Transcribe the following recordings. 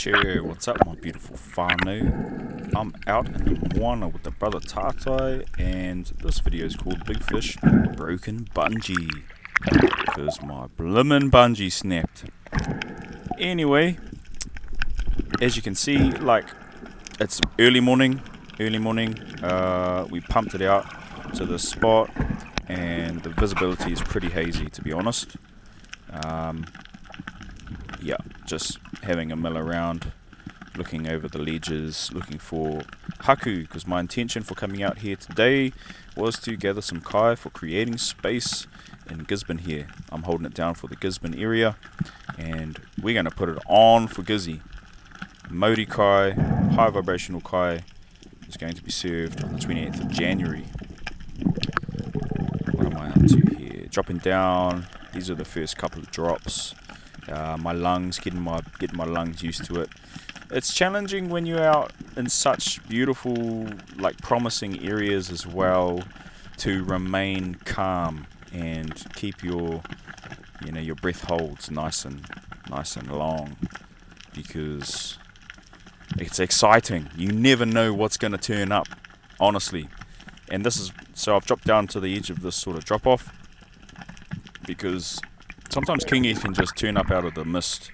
Cheer, what's up my beautiful whānau? I'm out in the moana with the brother Tātai, and this video is called Big Fish Broken Bungee, because my blimmin' bungee snapped. Anyway, as you can see, like, it's early morning, we pumped it out to the spot, and the visibility is pretty hazy, to be honest. Yeah, just having a mill around, looking over the ledges, looking for haku, because my intention for coming out here today was to gather some kai for creating space in Gisborne here. I'm holding it down for the Gisborne area, and we're going to put it on for Gizzy. Maori kai, high vibrational kai, is going to be served on the 28th of January. What am I up to here? Dropping down, these are the first couple of drops. My lungs, getting my lungs used to it. It's challenging when you're out in such beautiful, like, promising areas as well, to remain calm and keep your, your breath holds nice and long, because it's exciting. You never know what's going to turn up, honestly. And this is, so I've dropped down to the edge of this sort of drop off, because sometimes kingies can just turn up out of the mist,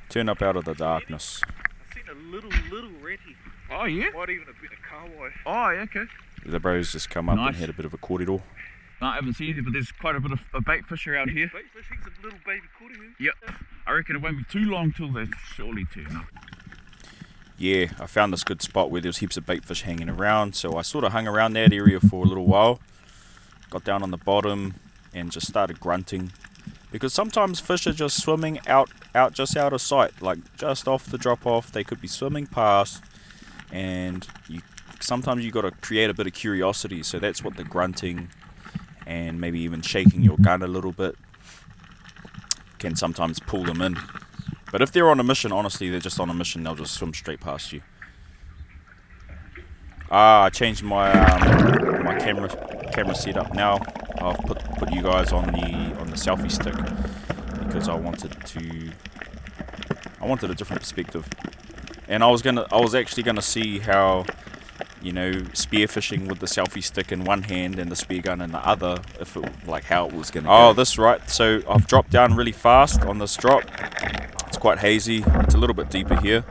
turn up out of the darkness. I've seen a little ratty. Oh yeah? Might even have been a kawai. Oh yeah, okay. The bros just come up Nice. and had a bit of a corridor. No, I haven't seen anything, but there's quite a bit of a bait fisher out here. Bait fishing's a little baby korihu. Yep. I reckon it won't be too long till they surely turn up. Yeah, I found this good spot where there's heaps of bait fish hanging around, so I sort of hung around that area for a little while. Got down on the bottom and just started grunting, because sometimes fish are just swimming out just out of sight, like just off the drop off. They could be swimming past, and sometimes you got to create a bit of curiosity, so that's what the grunting and maybe even shaking your gun a little bit can sometimes pull them in. But if they're on a mission, honestly, they're just on a mission, they'll just swim straight past you. I changed my my camera setup now. I've put you guys on the selfie stick, because I wanted a different perspective, and I was actually gonna see how, spearfishing with the selfie stick in one hand and the spear gun in the other, if it, like, how it was gonna go. Oh, this right. So I've dropped down really fast on this drop. It's quite hazy. It's a little bit deeper here,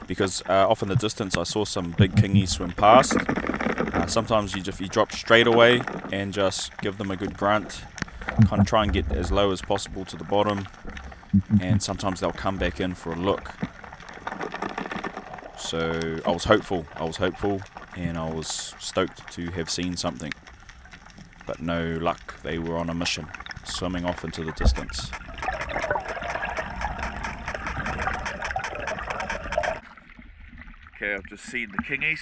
because off in the distance I saw some big kingies swim past. Sometimes you drop straight away and just give them a good grunt, kind of try and get as low as possible to the bottom, and sometimes they'll come back in for a look. So I was hopeful, and I was stoked to have seen something, but no luck. They were on a mission, swimming off into the distance. Okay, I've just seen the kingies,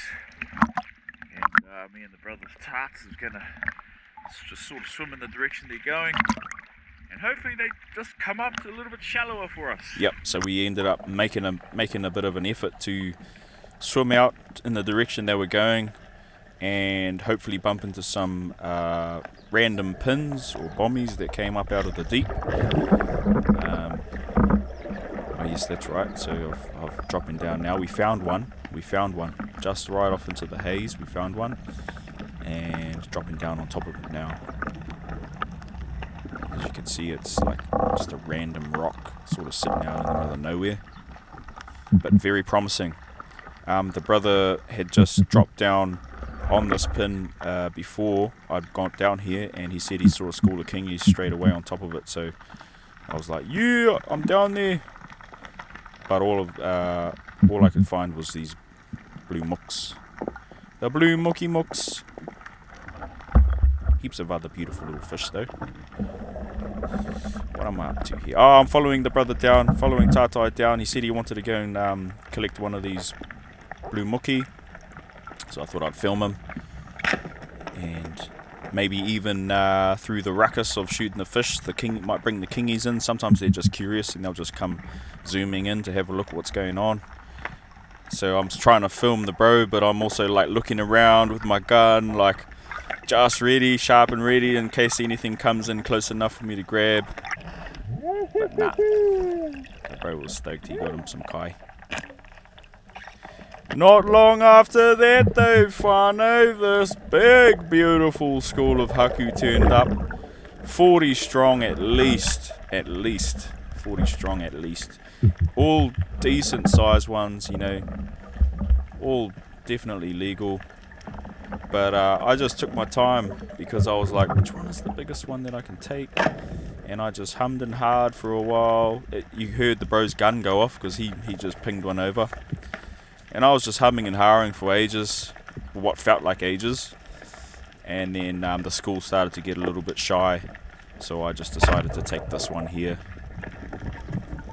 and me and the brothers Tarts is gonna just sort of swim in the direction they're going, and hopefully they just come up a little bit shallower for us. Yep. So we ended up making a bit of an effort to swim out in the direction they were going, and hopefully bump into some random pins or bommies that came up out of the deep. Oh yes, that's right. So I've dropping down now. We found one just right off into the haze. We found one, and dropping down on top of it now. As you can see, it's like just a random rock sort of sitting out in the middle of nowhere, but very promising. The brother had just dropped down on this pin before I'd gone down here, and he said he saw a school of kingies straight away on top of it. So I was like, yeah, I'm down there. But all I could find was these blue mooks. The blue mookie mooks. Heaps of other beautiful little fish though. What am I up to here? Oh, I'm following the brother down, following Tātai down. He said he wanted to go and collect one of these blue mookie, so I thought I'd film him, and maybe even through the ruckus of shooting the fish, the king might bring the kingies in. Sometimes they're just curious and they'll just come zooming in to have a look at what's going on. So I'm trying to film the bro, but I'm also like looking around with my gun, like just ready, sharp and ready, in case anything comes in close enough for me to grab. But nah, the bro was stoked. He got him some kai. Not long after that though, whānau, this big beautiful school of haku turned up. 40 strong at least. 40 strong at least. All decent sized ones, you know, all definitely legal. But I just took my time because I was like, which one is the biggest one that I can take? And I just hummed and hawed for a while. You heard the bro's gun go off because he just pinged one over. And I was just humming and hawing for ages, what felt like ages. And then the school started to get a little bit shy. So I just decided to take this one here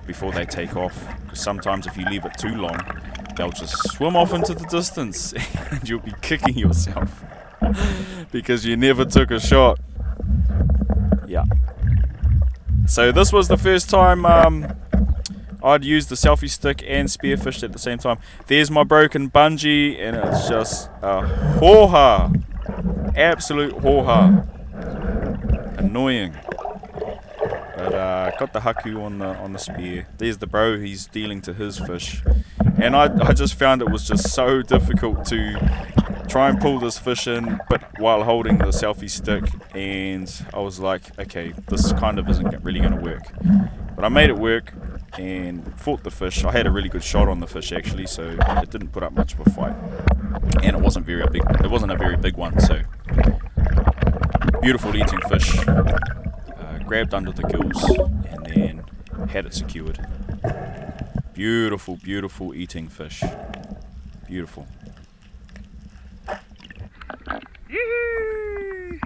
before they take off. Because sometimes if you leave it too long, they'll just swim off into the distance and you'll be kicking yourself because you never took a shot. Yeah. So this was the first time I'd used the selfie stick and spearfished at the same time. There's my broken bungee and it's just a hōha. Absolute hōha. Annoying. But got the haku on the spear. There's the bro, he's dealing to his fish. And I just found it was just so difficult to try and pull this fish in, but while holding the selfie stick. And I was like, okay, this kind of isn't really going to work. But I made it work and fought the fish. I had a really good shot on the fish actually, so it didn't put up much of a fight. And it wasn't a very big one, so beautiful eating fish. Grabbed under the gills and then had it secured. Beautiful, beautiful eating fish. Beautiful. Yee!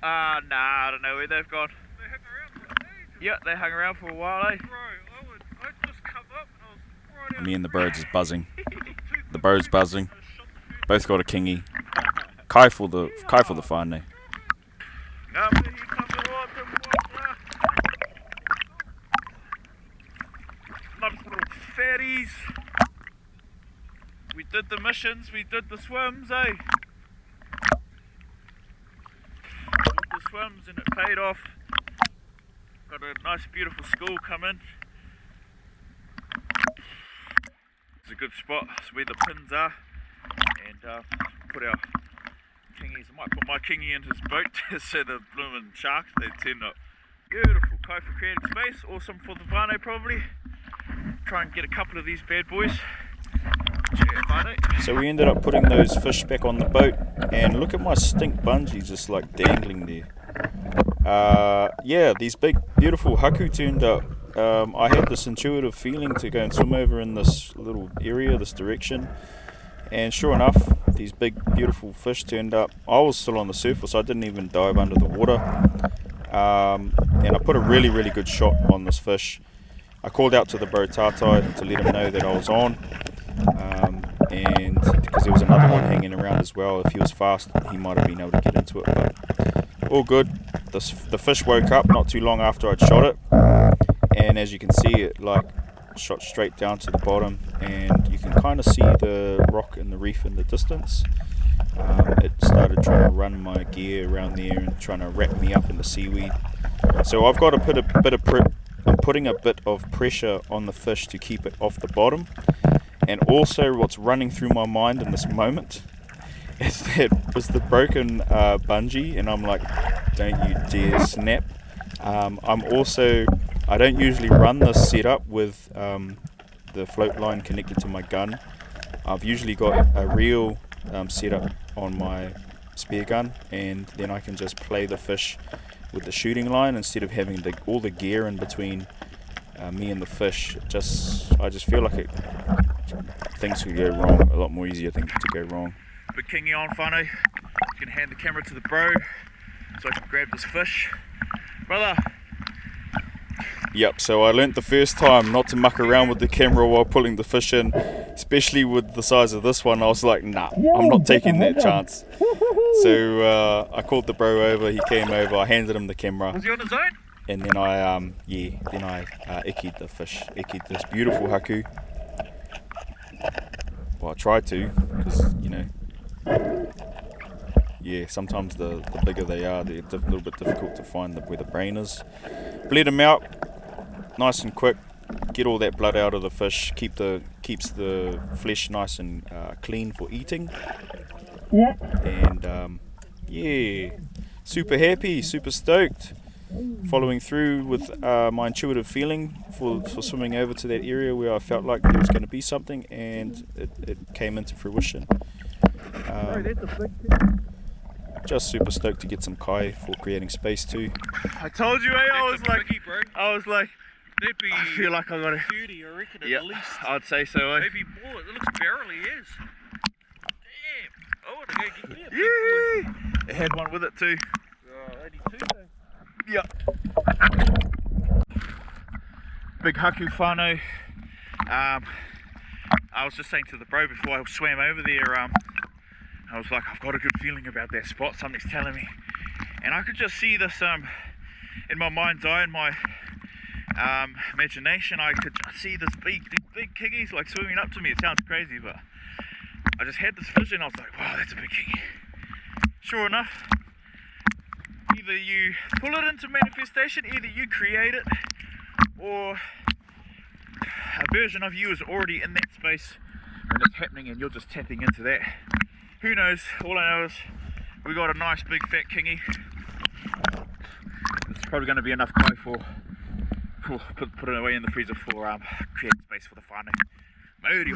Nah, I don't know where they've gone. They hung around for a day. Yeah, they hung around for a while, eh? Bro, I'd just come up and I was right out. Me and the birds is buzzing. The bird's buzzing. Both got a kingy. Kai for the whānau. Nice little fatties. We did the missions, we did the swims, eh? Did the swims and it paid off. Got a nice beautiful school coming. It's a good spot, it's where the pins are. And put our kingies, I might put my kingy in his boat so the bloomin' sharks, they turn up. Beautiful, Kai for creating space, awesome for the whānau probably. Try and get a couple of these bad boys. So we ended up putting those fish back on the boat, and look at my stink bungee just like dangling there. Yeah, these big beautiful haku turned up. I had this intuitive feeling to go and swim over in this little area, this direction, and sure enough these big beautiful fish turned up. I was still on the surface, I didn't even dive under the water, and I put a really good shot on this fish. I called out to the bro Tātai to let him know that I was on, and because there was another one hanging around as well. If he was fast, he might have been able to get into it, but all good. The fish woke up not too long after I'd shot it, and as you can see, it like shot straight down to the bottom, and you can kind of see the rock and the reef in the distance. It started trying to run my gear around there and trying to wrap me up in the seaweed. So I've got to put I'm putting a bit of pressure on the fish to keep it off the bottom. And also what's running through my mind in this moment is that was the broken bungee, and I'm like, don't you dare snap. I don't usually run this setup with the float line connected to my gun. I've usually got a reel setup on my spear gun, and then I can just play the fish with the shooting line instead of having all the gear in between me and the fish. I just feel like things could go wrong, a lot more easier things to go wrong. Big kingy on whānau. You can hand the camera to the bro so I can grab this fish. Brother. Yep, so I learnt the first time not to muck around with the camera while pulling the fish in, especially with the size of this one. I was like, nah, I'm not taking that chance. So I called the bro over, he came over, I handed him the camera. Was he on his own? And then I ikied the fish, ikied this beautiful haku. Well, I tried to, because, you know, yeah, sometimes the bigger they are, they're a little bit difficult to find where the brain is. Bled them out, nice and quick, get all that blood out of the fish, keep the keeps the flesh nice and clean for eating. Yeah. And yeah, super happy, super stoked. Following through with my intuitive feeling for swimming over to that area where I felt like there was going to be something, and it came into fruition. Just super stoked to get some kai for creating space too. I told you, I was like, That'd be I feel like I got 30, I reckon, at Yep, least. I'd say so. Maybe more. It looks barely is. Damn. I want to go get me a big boy. Yeah, it had one with it too. Oh, 82 though. Yeah. Big haku whānau. I was just saying to the bro before I swam over there, I was like, I've got a good feeling about that spot, something's telling me. And I could just see this in my mind's eye, in my imagination, I could just see this big kingies like swimming up to me. It sounds crazy, but I just had this vision. I was like, wow, that's a big kingy. Sure enough, either you pull it into manifestation, either you create it, or a version of you is already in that space and it's happening and you're just tapping into that. Who knows? All I know is we got a nice big fat kingy. It's probably going to be enough kai for put it away in the freezer for creating space for the whānau. Mauri.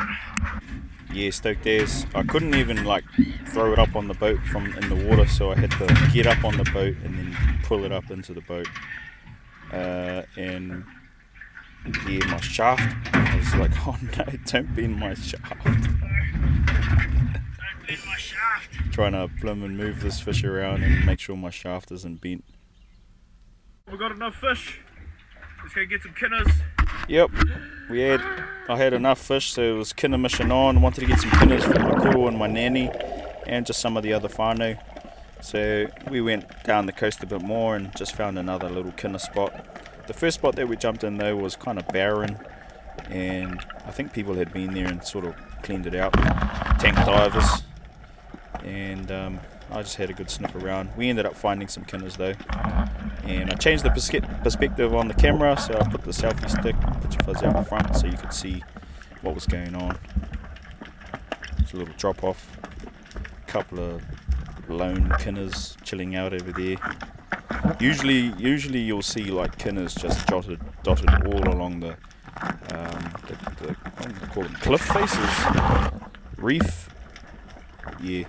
Yeah, stoked as. I couldn't even like throw it up on the boat from in the water, so I had to get up on the boat and then pull it up into the boat. And yeah, my shaft, I was like, oh no, don't bend my shaft. Don't bend my shaft. Trying to plumb and move this fish around and make sure my shaft isn't bent. We got enough fish. Let's go get some kinners. Yep, I had enough fish, so it was kinner mission on. Wanted to get some kinners for my koro and my nanny, and just some of the other whānau. So we went down the coast a bit more and just found another little kinner spot. The first spot that we jumped in though was kind of barren, and I think people had been there and sort of cleaned it out, tank divers, and I just had a good sniff around. We ended up finding some kinners though, and I changed the perspective on the camera, so I put the selfie stick, put your fuzz out in front so you could see what was going on. It's a little drop off, a couple of lone kinners chilling out over there. Usually you'll see like kinners just dotted all along the what do you call them, cliff faces, reef, yeah.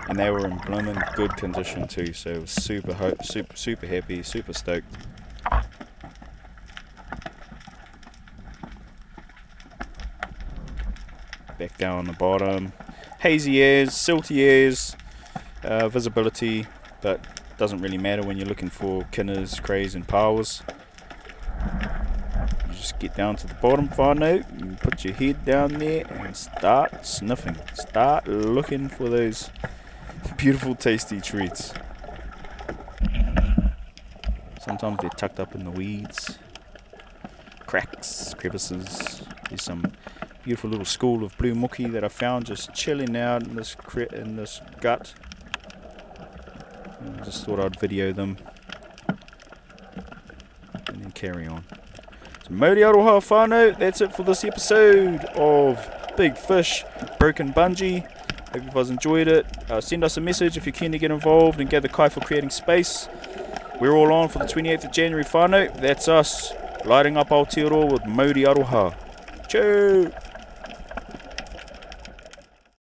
And they were in blooming good condition too, so it was super happy, super stoked. Back down on the bottom, hazy airs, silty airs, visibility, but doesn't really matter when you're looking for kinners, crays and powers. You just get down to the bottom whānau and put your head down there and start sniffing, start looking for those beautiful tasty treats. Sometimes they're tucked up in the weeds, cracks, crevices. There's some beautiful little school of blue muki that I found just chilling out in this gut. I just thought I'd video them and then carry on. So Mauri aroha whānau, that's it for this episode of Big Fish Broken Bungee. Hope you guys enjoyed it. Send us a message if you're keen to get involved and gather kai for creating space. We're all on for the 28th of January whānau. That's us lighting up Aotearoa with Mauri aroha. Ciao!